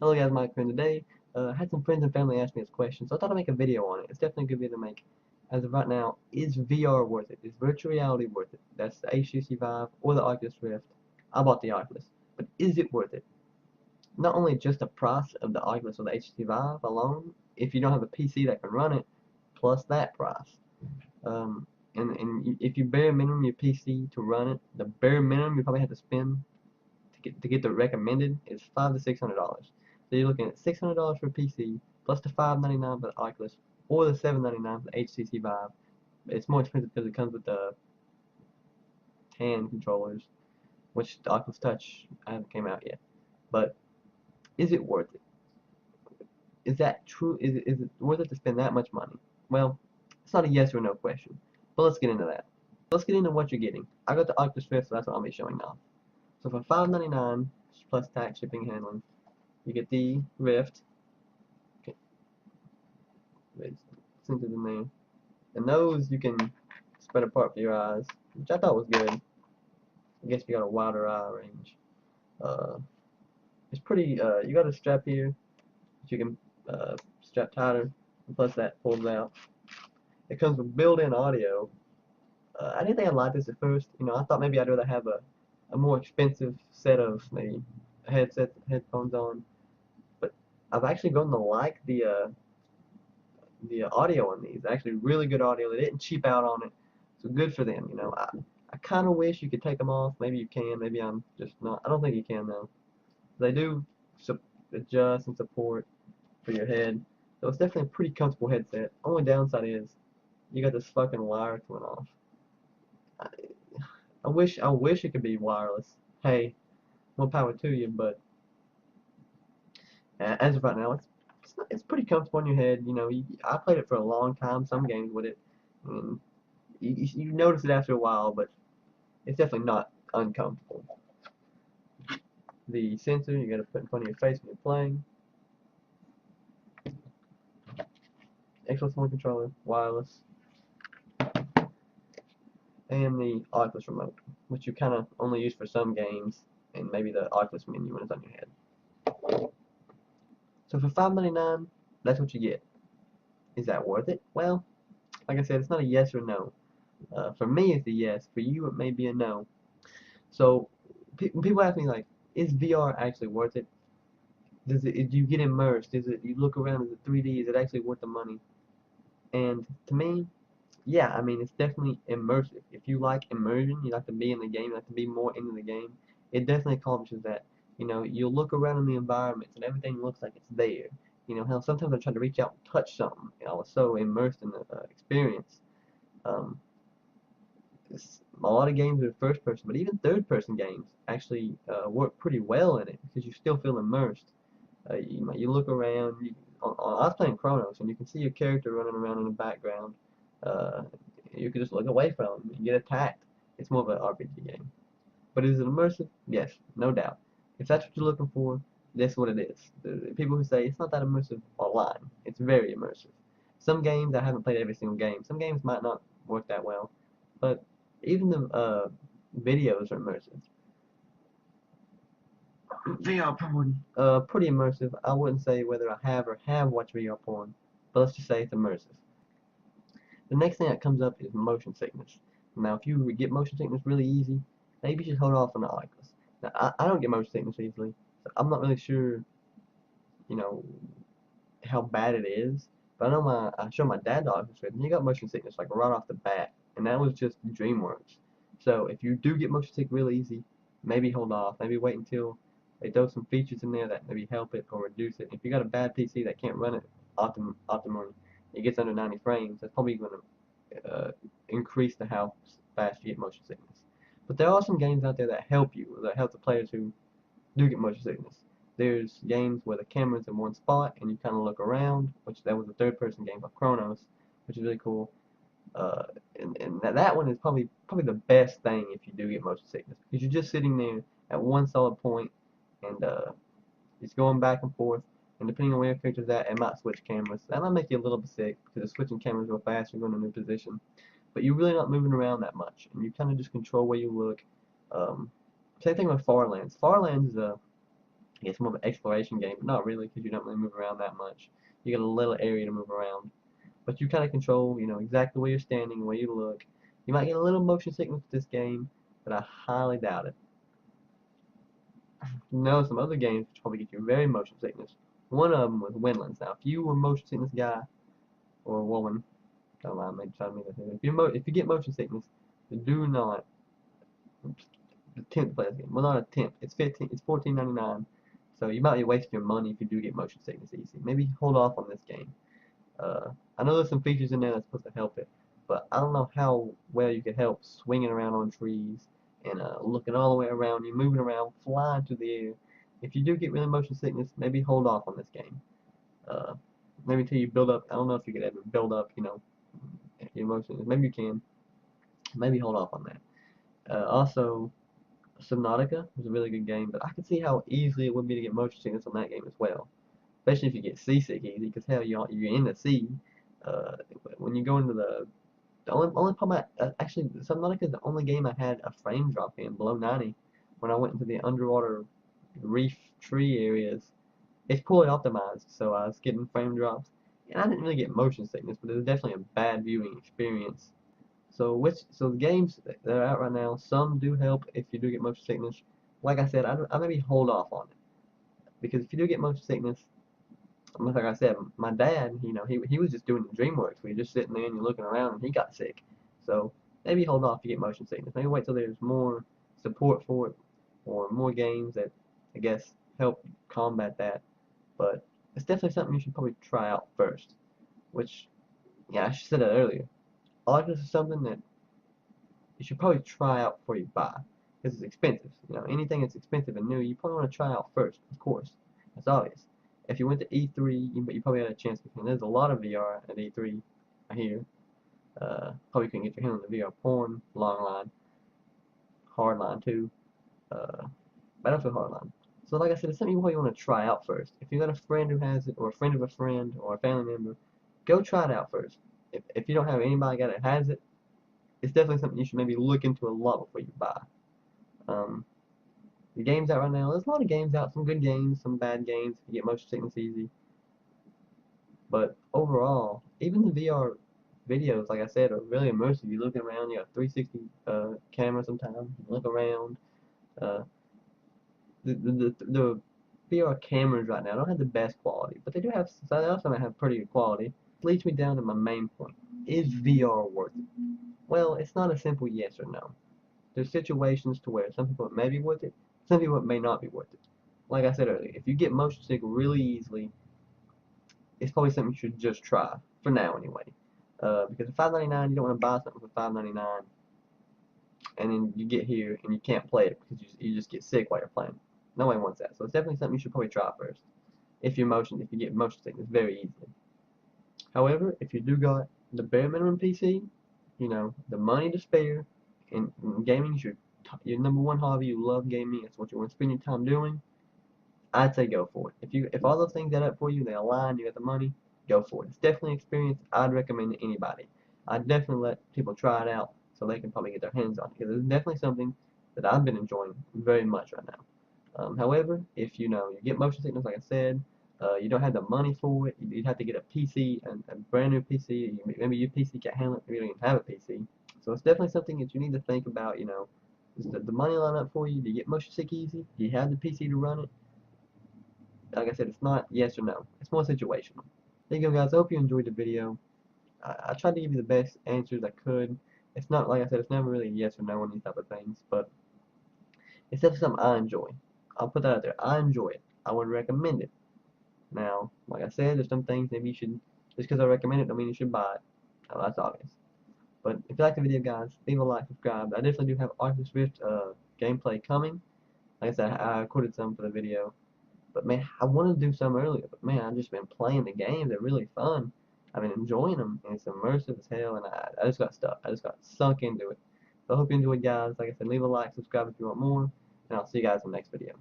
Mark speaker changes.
Speaker 1: Hello guys, Mike here. Today, I had some friends and family ask me this question, so I thought I'd make a video on it. It's definitely a good video to make. As of right now, is VR worth it? Is virtual reality worth it? That's the HTC Vive or the Oculus Rift. I bought the Oculus, but is it worth it? Not only just the price of the Oculus or the HTC Vive alone, if you don't have a PC that can run it, plus that price. Um, and if you bare minimum your PC to run it, the bare minimum you probably have to spend to get the recommended is $500 to $600. So you're looking at $600 for a PC plus the $599 for the Oculus or the $799 for the HTC Vive. It's more expensive because it comes with the hand controllers, which the Oculus Touch haven't came out yet. But is it worth it? Is that true? Is it worth it to spend that much money? Well, it's not a yes or no question. But let's get into that. Let's get into what you're getting. I got the Oculus Rift, so that's what I'll be showing now. So for $599 plus tax, shipping, handling, you get the Rift. Okay, it's centered in there. And those you can spread apart for your eyes, which I thought was good. I guess you got a wider eye range. Uh, it's pretty. You got a strap here that you can strap tighter, and plus that pulls out. It comes with built-in audio. I didn't think I liked this at first. I thought maybe I'd rather have a more expensive set of maybe headphones on, but I've actually grown to like the audio on these. Actually, really good audio. They didn't cheap out on it, so good for them. I kind of wish you could take them off. Maybe you can. Maybe I'm just not. I don't think you can though. They do adjust and support for your head, so it's definitely a pretty comfortable headset. Only downside is you got this fucking wire coming off. I, I wish it could be wireless. Hey, more power to you, but as of right now, it's pretty comfortable on your head. I played it for a long time, some games with it, and you notice it after a while, but it's definitely not uncomfortable. The sensor you gotta put in front of your face when you're playing. Xbox One controller, wireless, and the Oculus remote, which you kind of only use for some games, and maybe the Oculus menu when it's on your head. So for $599, that's what you get. Is that worth it? Well, like I said, it's not a yes or no. For me, it's a yes. For you, it may be a no. So when people ask me like, is VR actually worth it? Do you get immersed? You look around? Is it 3D? Is it actually worth the money? And to me, yeah, I mean it's definitely immersive. If you like immersion, you like to be in the game, you like to be more into the game. It definitely accomplishes that. You'll look around in the environments and everything looks like it's there. Hell, sometimes I tried to reach out and touch something. I was so immersed in the experience. Um, a lot of games are first person, but even third person games actually work pretty well in it because you still feel immersed. You look around. I was playing Chronos, and you can see your character running around in the background. Uh, you can just look away from them. You get attacked. It's more of an RPG game. But is it immersive? Yes, no doubt. If that's what you're looking for, that's what it is. The people who say it's not that immersive are lying. It's very immersive. Some games, I haven't played every single game. Some games might not work that well, but even the videos are immersive. VR porn. Pretty immersive. I wouldn't say whether I have or have watched VR porn, but let's just say it's immersive. The next thing that comes up is motion sickness. Now, if you get motion sickness really easy, maybe you should hold off on the Oculus. Now, I don't get motion sickness easily, so I'm not really sure, you know, how bad it is. But I know I showed my dad the Oculus Rift, and he got motion sickness like right off the bat, and that was just DreamWorks. So if you do get motion sick real easy, maybe hold off. Maybe wait until they throw some features in there that maybe help it or reduce it. If you got a bad PC that can't run it optimally, it gets under 90 frames, that's probably going to increase the how fast you get motion sickness. But there are some games out there that help you, that help the players who do get motion sickness. There's games where the camera's in one spot and you kind of look around, which that was a third-person game of Chronos, which is really cool. Uh, and that one is probably the best thing if you do get motion sickness, because you're just sitting there at one solid point and it's going back and forth. And depending on where your character's at, it might switch cameras. That might make you a little bit sick because it's switching cameras real fast. You're going to a new position, but you're really not moving around that much, and you kind of just control where you look. Um, Same thing with Farlands. Farlands is It's more of an exploration game, but not really because you don't really move around that much. You got a little area to move around, but you kind of control, exactly where you're standing, where you look. You might get a little motion sickness with this game, but I highly doubt it. Know some other games which probably get you very motion sickness. One of them was Windlands. Now, if you were a motion sickness guy or a woman, don't mind me trying to make that clear. If you get motion sickness, do not attempt to play this game. Well, not attempt. It's $14.99. So you might be wasting your money if you do get motion sickness easy. Maybe hold off on this game. I know there's some features in there that's supposed to help it, but I don't know how well you can help swinging around on trees and looking all the way around you, moving around, flying through the air. If you do get really motion sickness, maybe hold off on this game. Uh, maybe until you build up. I don't know if you could ever build up, your emotions. Maybe you can. Maybe hold off on that. Also, Subnautica was a really good game, but I could see how easily it would be to get motion sickness on that game as well. Especially if you get seasick easy, because hell, you're in the sea. Uh, when you go into the only problem actually Subnautica is the only game I had a frame drop in below 90 when I went into the underwater reef tree areas. It's poorly optimized, so I was getting frame drops, and I didn't really get motion sickness, but it was definitely a bad viewing experience. So the games that are out right now, some do help if you do get motion sickness. Like I said, I maybe hold off on it because if you do get motion sickness, like I said, my dad, he was just doing the DreamWorks. We were just sitting there and you're looking around and he got sick. So maybe hold off if you get motion sickness. Maybe wait till there's more support for it or more games that I guess help combat that. But it's definitely something you should probably try out first. Which, yeah, I should said that earlier. Oculus is something that you should probably try out before you buy because it's expensive. Anything that's expensive and new, you probably want to try out first, of course. That's obvious. If you went to E3, you probably had a chance because there's a lot of VR at E3, I hear. Probably couldn't get your hand on the VR porn, long line, hard line too, Battlefield Hardline. So like I said, it's something you probably want to try out first. If you got a friend who has it, or a friend of a friend, or a family member, go try it out first. If you don't have anybody that has it, it's definitely something you should maybe look into a lot before you buy. Um, the games out right now, there's a lot of games out, some good games, some bad games. You get motion sickness easy. But overall, even the VR videos, like I said, are really immersive. You look around, you got 360 camera sometimes. You look around. Uh, the VR cameras right now don't have the best quality, but they also have pretty good quality. Leads me down to my main point. Is VR worth it? Well, it's not a simple yes or no. There's situations to where some people it may be worth it, some people it may not be worth it. Like I said earlier, if you get motion sick really easily, it's probably something you should just try for now anyway. Because at $5.99, you don't want to buy something for $5.99, and then you get here and you can't play it because you just get sick while you're playing. Nobody wants that. So it's definitely something you should probably try first. If you get motion sickness very easily. However, if you do got the bare minimum PC, the money to spare, and gaming is your number one hobby, you love gaming, it's what you want to spend your time doing, I'd say go for it. If all those things add up for you, they align, you got the money, go for it. It's definitely an experience I'd recommend to anybody. I'd definitely let people try it out so they can probably get their hands on it because it's definitely something that I've been enjoying very much right now. However, if you get motion sickness, like I said, you don't have the money for it, you'd have to get a PC, a brand new PC. Maybe your PC can't handle it, maybe you don't even have a PC. So it's definitely something that you need to think about. Is the money line up for you? Do you get motion sick easy? Do you have the PC to run it? Like I said, it's not yes or no. It's more situational. There you go, guys. I hope you enjoyed the video. I tried to give you the best answers I could. It's not, like I said, it's never really yes or no on these type of things, but it's definitely something I enjoy. I'll put that out there. I enjoy it. I would recommend it. Now, like I said, there's some things maybe you should, just because I recommend it, don't mean you should buy it. That's obvious. But if you like the video, guys, leave a like, subscribe. I definitely do have Oculus Rift gameplay coming. Like I said, I recorded some for the video. But man, I wanted to do some earlier, but man, I've just been playing the games. They're really fun. I've been enjoying them, and it's immersive as hell, and I just got stuck. I just got sunk into it. So I hope you enjoyed, guys. Like I said, leave a like, subscribe if you want more, and I'll see you guys in the next video.